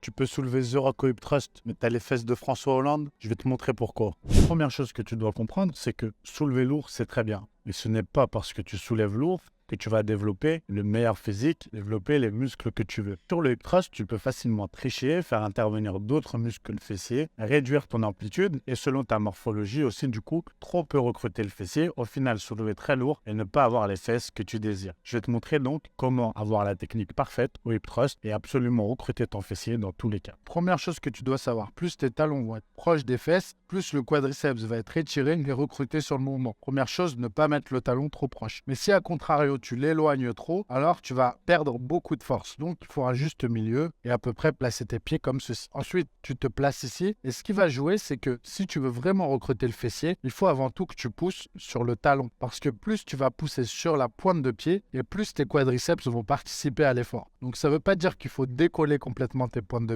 Tu peux soulever The Rock au hip thrust, mais t'as les fesses de François Hollande. Je vais te montrer pourquoi. Première chose que tu dois comprendre, c'est que soulever lourd, c'est très bien. Mais ce n'est pas parce que tu soulèves lourd que tu vas développer le meilleur physique, développer les muscles que tu veux. Sur le hip thrust, tu peux facilement tricher, faire intervenir d'autres muscles que le fessier, réduire ton amplitude et selon ta morphologie aussi du coup, trop peu recruter le fessier, au final soulever très lourd et ne pas avoir les fesses que tu désires. Je vais te montrer donc comment avoir la technique parfaite au hip thrust et absolument recruter ton fessier dans tous les cas. Première chose que tu dois savoir, plus tes talons vont être proches des fesses, plus le quadriceps va être étiré et recruté sur le mouvement. Première chose, ne pas mettre le talon trop proche. Mais si à contrario tu l'éloignes trop, alors tu vas perdre beaucoup de force. Donc il faut un juste milieu et à peu près placer tes pieds comme ceci. Ensuite, tu te places ici et ce qui va jouer, c'est que si tu veux vraiment recruter le fessier, il faut avant tout que tu pousses sur le talon parce que plus tu vas pousser sur la pointe de pied et plus tes quadriceps vont participer à l'effort. Donc ça ne veut pas dire qu'il faut décoller complètement tes pointes de pied.